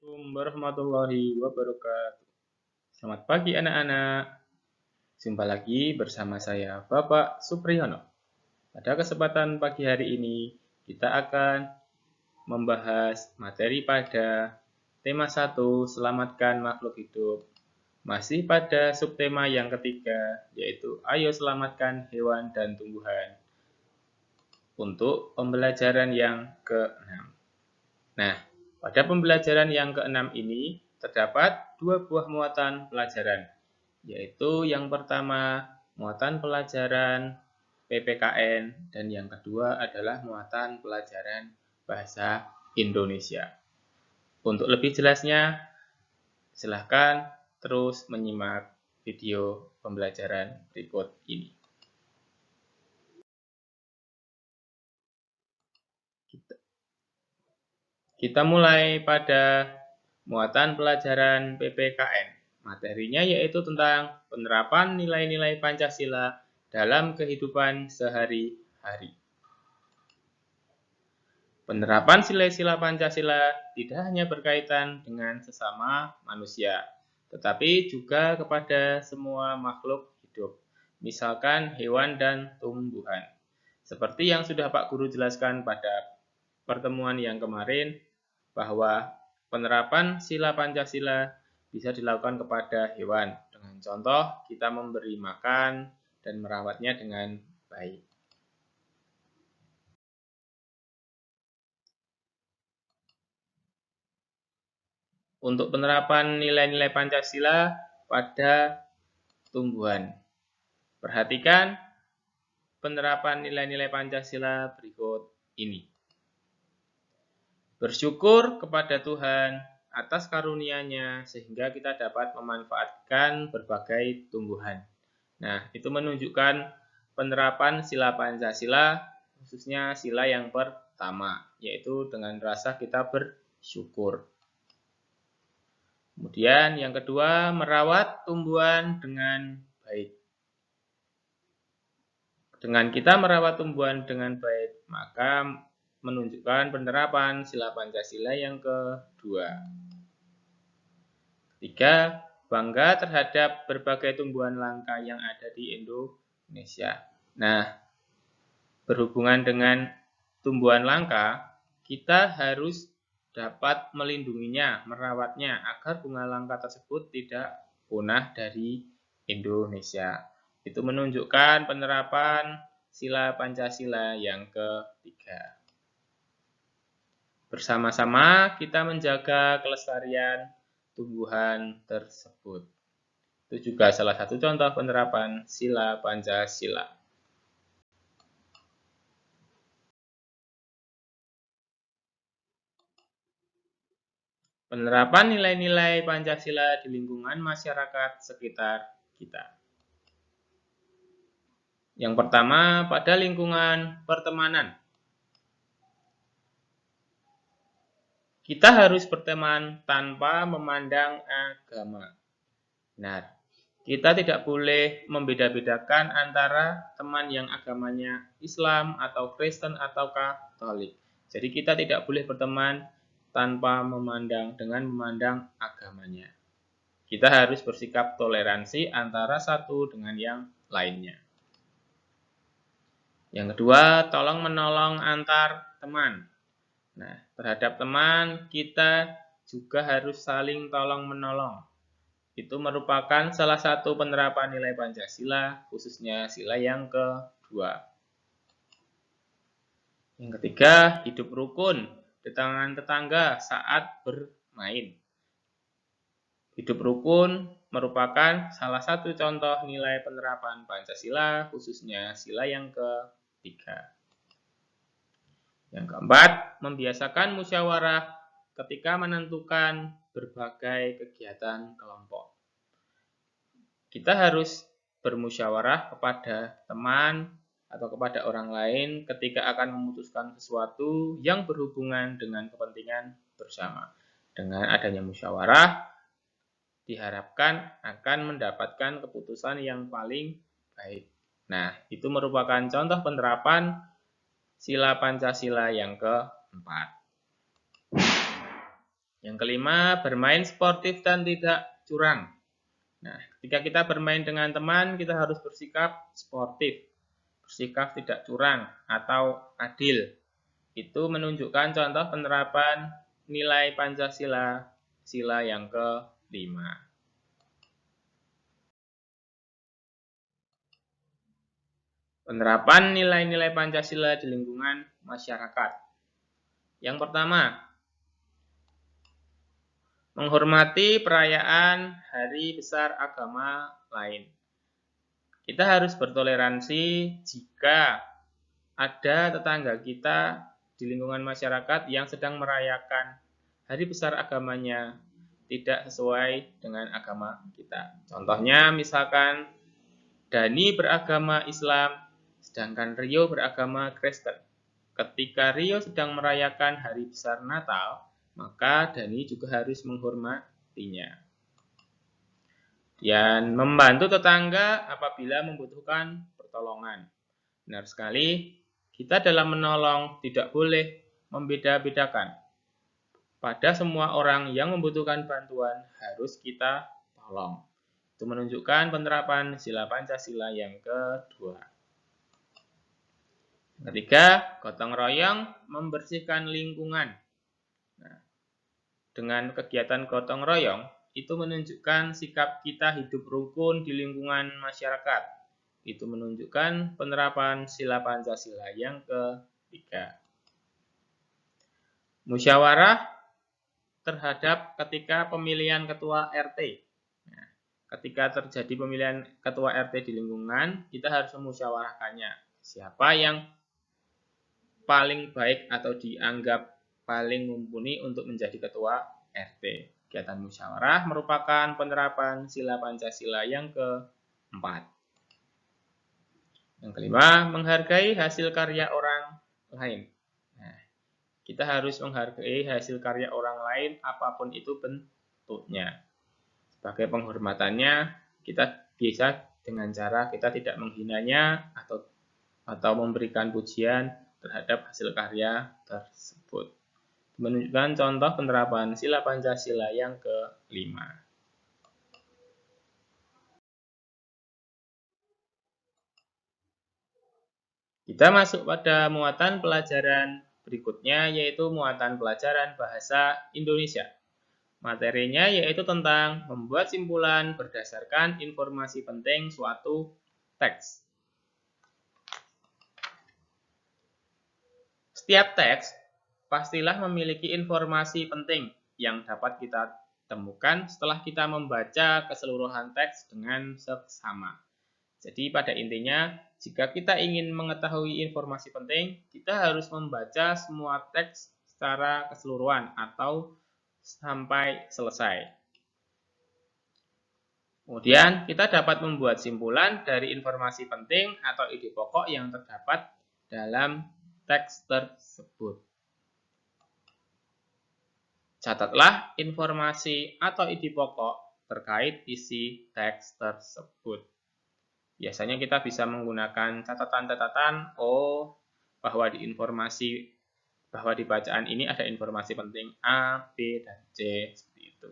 Assalamualaikum warahmatullahi wabarakatuh. Selamat pagi anak-anak. Jumpa lagi bersama saya Bapak Supriyono. Pada kesempatan pagi hari ini kita akan membahas materi pada tema 1, selamatkan makhluk hidup. Masih pada subtema yang ketiga, yaitu ayo selamatkan hewan dan tumbuhan. Untuk pembelajaran yang ke-6. Nah, pada pembelajaran yang ke-6 ini terdapat 2 buah muatan pelajaran, yaitu yang pertama muatan pelajaran PPKN dan yang kedua adalah muatan pelajaran bahasa Indonesia. Untuk lebih jelasnya, silahkan terus menyimak video pembelajaran berikut ini. Kita mulai pada muatan pelajaran PPKN. Materinya yaitu tentang penerapan nilai-nilai Pancasila dalam kehidupan sehari-hari. Penerapan sila-sila Pancasila tidak hanya berkaitan dengan sesama manusia, tetapi juga kepada semua makhluk hidup, misalkan hewan dan tumbuhan. Seperti yang sudah Pak Guru jelaskan pada pertemuan yang kemarin, bahwa penerapan sila Pancasila bisa dilakukan kepada hewan. Dengan contoh, kita memberi makan dan merawatnya dengan baik. Untuk penerapan nilai-nilai Pancasila pada tumbuhan. Perhatikan penerapan nilai-nilai Pancasila berikut ini. Bersyukur kepada Tuhan atas karunia-Nya sehingga kita dapat memanfaatkan berbagai tumbuhan. Nah, itu menunjukkan penerapan sila Pancasila, khususnya sila yang pertama, yaitu dengan rasa kita bersyukur. Kemudian yang kedua, merawat tumbuhan dengan baik. Dengan kita merawat tumbuhan dengan baik, maka menunjukkan penerapan sila Pancasila yang kedua. Ketiga, bangga terhadap berbagai tumbuhan langka yang ada di Indonesia. Nah, berhubungan dengan tumbuhan langka, kita harus dapat melindunginya, merawatnya, agar bunga langka tersebut tidak punah dari Indonesia. Itu menunjukkan penerapan sila Pancasila yang ketiga. Bersama-sama kita menjaga kelestarian tumbuhan tersebut. Itu juga salah satu contoh penerapan sila Pancasila. Penerapan nilai-nilai Pancasila di lingkungan masyarakat sekitar kita. Yang pertama, pada lingkungan pertemanan. Kita harus berteman tanpa memandang agama. Benar. Kita tidak boleh membeda-bedakan antara teman yang agamanya Islam atau Kristen atau Katolik. Jadi kita tidak boleh berteman tanpa dengan memandang agamanya. Kita harus bersikap toleransi antara satu dengan yang lainnya. Yang kedua, tolong menolong antar teman. Nah, terhadap teman kita juga harus saling tolong menolong. Itu merupakan salah satu penerapan nilai Pancasila, khususnya sila yang kedua. Yang ketiga, hidup rukun di tangan tetangga saat bermain. Hidup rukun merupakan salah satu contoh nilai penerapan Pancasila, khususnya sila yang ketiga. Yang keempat, membiasakan musyawarah ketika menentukan berbagai kegiatan kelompok. Kita harus bermusyawarah kepada teman atau kepada orang lain ketika akan memutuskan sesuatu yang berhubungan dengan kepentingan bersama. Dengan adanya musyawarah, diharapkan akan mendapatkan keputusan yang paling baik. Nah, itu merupakan contoh penerapan sila Pancasila yang keempat. Yang kelima, bermain sportif dan tidak curang. Nah, ketika kita bermain dengan teman, kita harus bersikap sportif, bersikap tidak curang atau adil. Itu menunjukkan contoh penerapan nilai Pancasila, sila yang kelima. Penerapan nilai-nilai Pancasila di lingkungan masyarakat. Yang pertama, menghormati perayaan hari besar agama lain. Kita harus bertoleransi jika ada tetangga kita di lingkungan masyarakat yang sedang merayakan hari besar agamanya tidak sesuai dengan agama kita. Contohnya misalkan Dani beragama Islam, sedangkan Rio beragama Kristen. Ketika Rio sedang merayakan hari besar Natal, maka Dani juga harus menghormatinya. Dan membantu tetangga apabila membutuhkan pertolongan. Benar sekali, kita dalam menolong tidak boleh membeda-bedakan. Pada semua orang yang membutuhkan bantuan harus kita tolong. Itu menunjukkan penerapan sila Pancasila yang kedua. Ketiga, gotong royong membersihkan lingkungan. Nah, dengan kegiatan gotong royong, itu menunjukkan sikap kita hidup rukun di lingkungan masyarakat. Itu menunjukkan penerapan sila Pancasila yang ketiga. Musyawarah terhadap ketika pemilihan ketua RT. Nah, ketika terjadi pemilihan ketua RT di lingkungan, kita harus memusyawarahkannya. Siapa yang paling baik atau dianggap paling mumpuni untuk menjadi ketua RT. Kegiatan musyawarah merupakan penerapan sila Pancasila yang keempat. Yang kelima, menghargai hasil karya orang lain. Nah, kita harus menghargai hasil karya orang lain apapun itu bentuknya. Sebagai penghormatannya, kita bisa dengan cara kita tidak menghinanya atau memberikan pujian terhadap hasil karya tersebut. Menunjukkan contoh penerapan sila Pancasila yang kelima. Kita masuk pada muatan pelajaran berikutnya, yaitu muatan pelajaran bahasa Indonesia. Materinya yaitu tentang membuat simpulan berdasarkan informasi penting suatu teks. Setiap teks pastilah memiliki informasi penting yang dapat kita temukan setelah kita membaca keseluruhan teks dengan seksama. Jadi pada intinya, jika kita ingin mengetahui informasi penting, kita harus membaca semua teks secara keseluruhan atau sampai selesai. Kemudian kita dapat membuat simpulan dari informasi penting atau ide pokok yang terdapat dalam teks tersebut. Catatlah informasi atau ide pokok terkait isi teks tersebut. Biasanya kita bisa menggunakan catatan-catatan, bahwa di bacaan ini ada informasi penting A, B, dan C, seperti itu.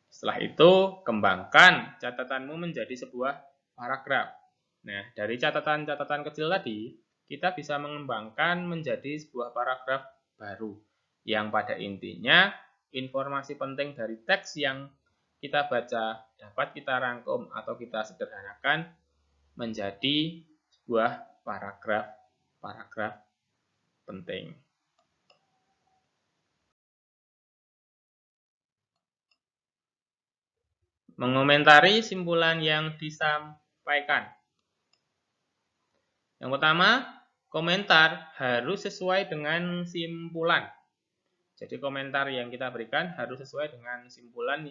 Setelah itu, kembangkan catatanmu menjadi sebuah paragraf. Nah, dari catatan-catatan kecil tadi, kita bisa mengembangkan menjadi sebuah paragraf baru, yang pada intinya informasi penting dari teks yang kita baca dapat kita rangkum atau kita sederhanakan menjadi sebuah paragraf penting. Mengomentari simpulan yang disampaikan. Yang pertama, komentar harus sesuai dengan simpulan. Jadi komentar yang kita berikan harus sesuai dengan simpulan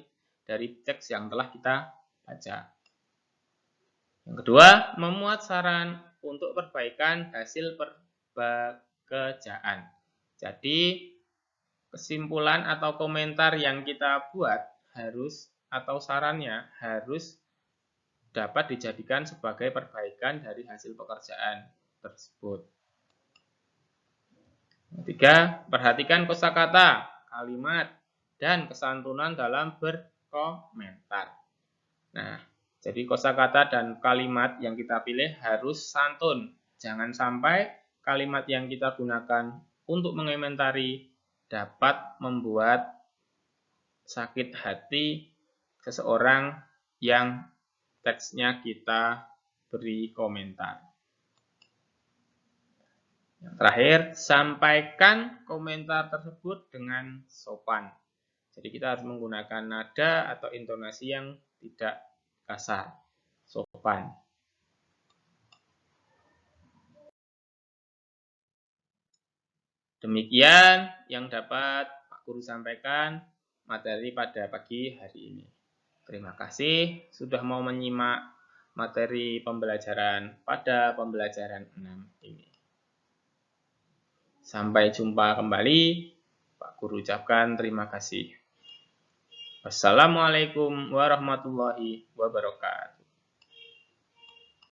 dari teks yang telah kita baca. Yang kedua, memuat saran untuk perbaikan hasil pekerjaan. Jadi kesimpulan atau komentar yang kita buat atau sarannya harus dapat dijadikan sebagai perbaikan dari hasil pekerjaan tersebut. Ketiga, perhatikan kosakata kalimat, dan kesantunan dalam berkomentar. Nah, jadi kosakata dan kalimat yang kita pilih harus santun. Jangan sampai kalimat yang kita gunakan untuk mengomentari dapat membuat sakit hati seseorang yang teksnya kita beri komentar. Yang terakhir, sampaikan komentar tersebut dengan sopan. Jadi kita harus menggunakan nada atau intonasi yang tidak kasar, sopan. Demikian yang dapat Pak Guru sampaikan materi pada pagi hari ini. Terima kasih sudah mau menyimak materi pembelajaran pada pembelajaran 6 ini. Sampai jumpa kembali. Pak Guru ucapkan terima kasih. Wassalamualaikum warahmatullahi wabarakatuh.